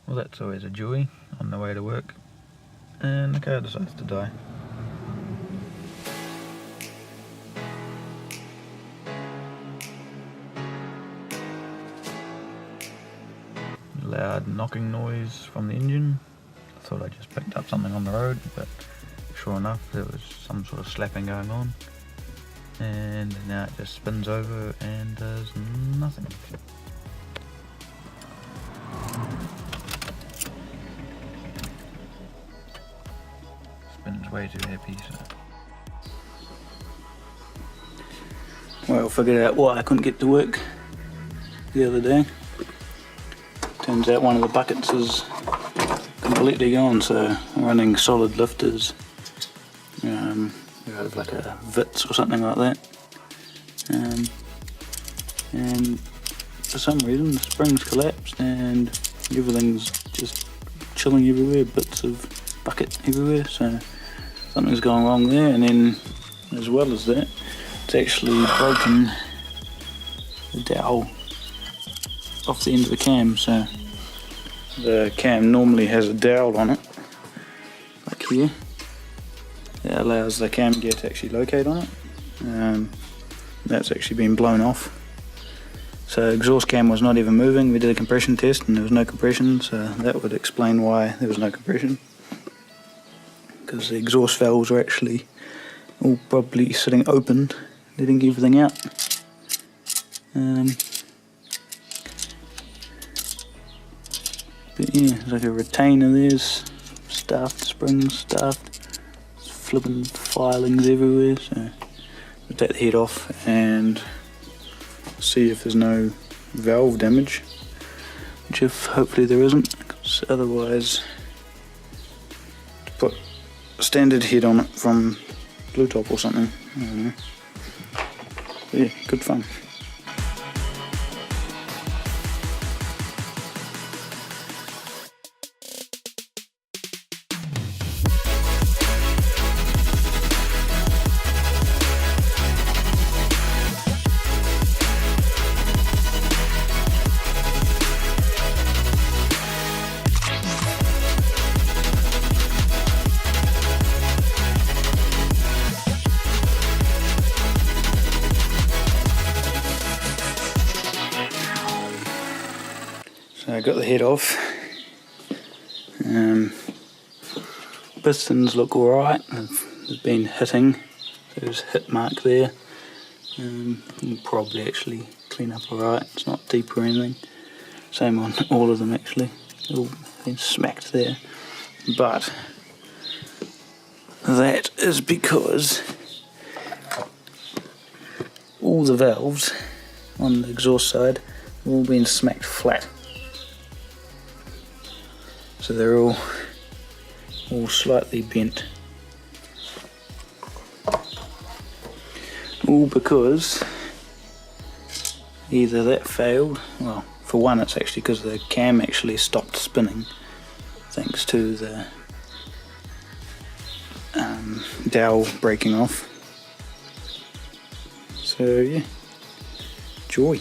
Well, that's always a joy on the way to work, and the car decides to die. Loud knocking noise from the engine. I thought I just picked up something on the road, but sure enough there was some sort of slapping going on, and now it just spins over and does nothing. Spins way too happy, so. Well, figured out why I couldn't get to work the other day. Turns out one of the buckets is completely gone, so I'm running solid lifters out of like a Vitz or something like that, and for some reason the springs collapsed and everything's just chilling everywhere, bits of bucket everywhere, so something's going wrong there. And then as well as that, it's actually broken the dowel off the end of the cam. So the cam normally has a dowel on it, like here, that allows the cam gear to actually locate on it. That's actually been blown off. So exhaust cam was not even moving. We did a compression test and there was no compression, so that would explain why there was no compression, because the exhaust valves are actually all probably sitting open, letting everything out. But yeah, there's like a retainer, there's staffed springs, staffed, flipping filings everywhere, so we'll take the head off and see if there's no valve damage, which if hopefully there isn't, because otherwise to put a standard head on it from Blue Top or something, I don't know. But yeah, good fun. So I got the head off. Pistons look alright. There's been hitting. There's a hit mark there. You can probably actually clean up alright. It's not deep or anything. Same on all of them actually. They've all been smacked there. But that is because all the valves on the exhaust side have all been smacked flat. So they're all slightly bent. All because either that failed, well, for one it's actually because the cam actually stopped spinning thanks to the dowel breaking off. So yeah, joy.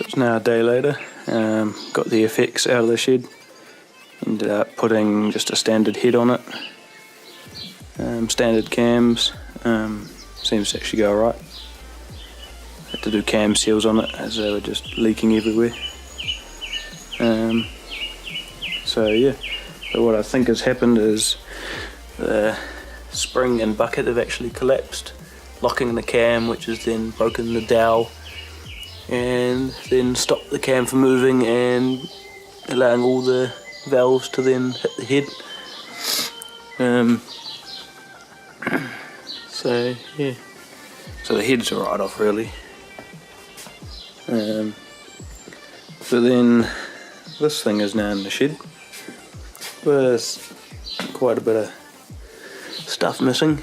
It's now a day later. Got the FX out of the shed. Ended up putting just a standard head on it. Standard cams. Seems to actually go alright. Had to do cam seals on it as they were just leaking everywhere. So yeah, so what I think has happened is the spring and bucket have actually collapsed, locking the cam, which has then broken the dowel and then stopped the cam from moving and allowing all the valves to then hit the head. So yeah, so the head's a write off really. But then this thing is now in the shed with quite a bit of stuff missing.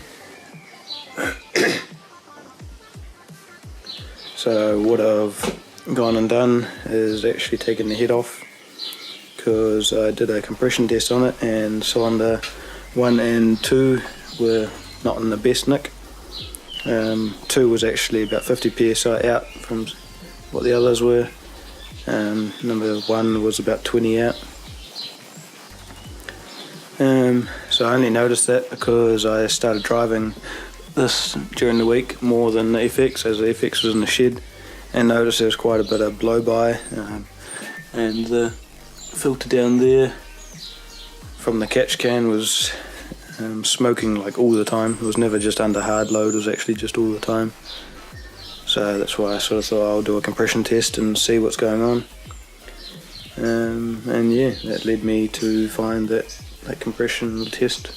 So what I've gone and done is actually taken the head off, because I did a compression test on it and cylinder 1 and 2 were not in the best nick. 2 was actually about 50 psi out from what the others were. Number 1 was about 20 out. So I only noticed that because I started driving this during the week more than the FX, as the FX was in the shed, and noticed there was quite a bit of blow by, and the filter down there from the catch can was smoking like all the time. It was never just under hard load, it was actually just all the time. So that's why I sort of thought I'll do a compression test and see what's going on. And yeah, that led me to find that compression test,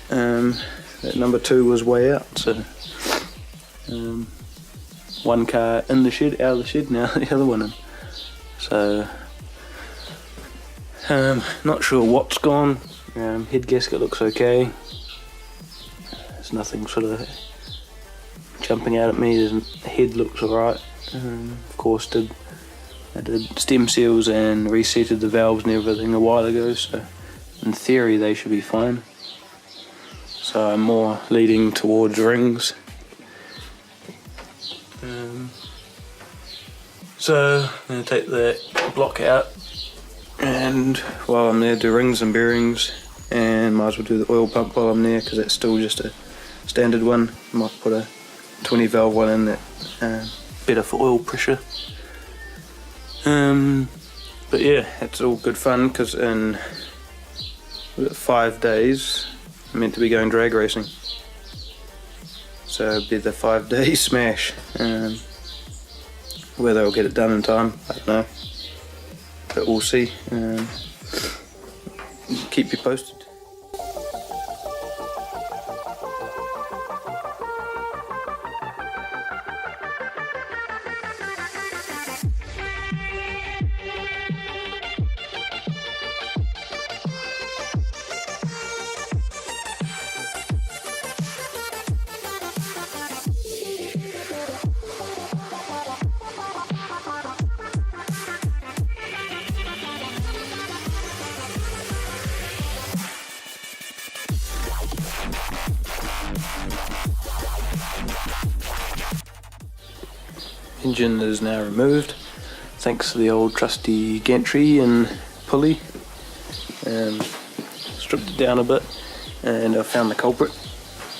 that number 2 was way out. So one car in the shed, out of the shed, now the other one in. So not sure what's gone. Head gasket looks okay. There's nothing sort of jumping out at me. The head looks alright. Of course I did stem seals and reseated the valves and everything a while ago, so in theory they should be fine. So I'm more leading towards rings. So I'm going to take the block out, and while I'm there do rings and bearings, and might as well do the oil pump while I'm there, because that's still just a standard one. Might put a 20 valve one in that, better for oil pressure. But yeah, it's all good fun, because in 5 days I'm meant to be going drag racing. So it'll be the 5-day smash. Whether I'll get it done in time, I don't know. But we'll see. Keep you posted. Engine is now removed, thanks to the old trusty gantry and pulley. Stripped it down a bit, and I found the culprit.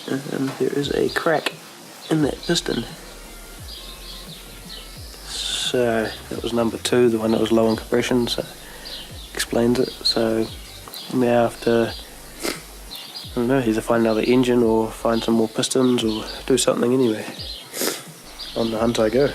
There is a crack in that piston. So that was number 2, the one that was low on compression, so explains it. So now I have to, I don't know, either find another engine or find some more pistons or do something anyway. On the hunt I go.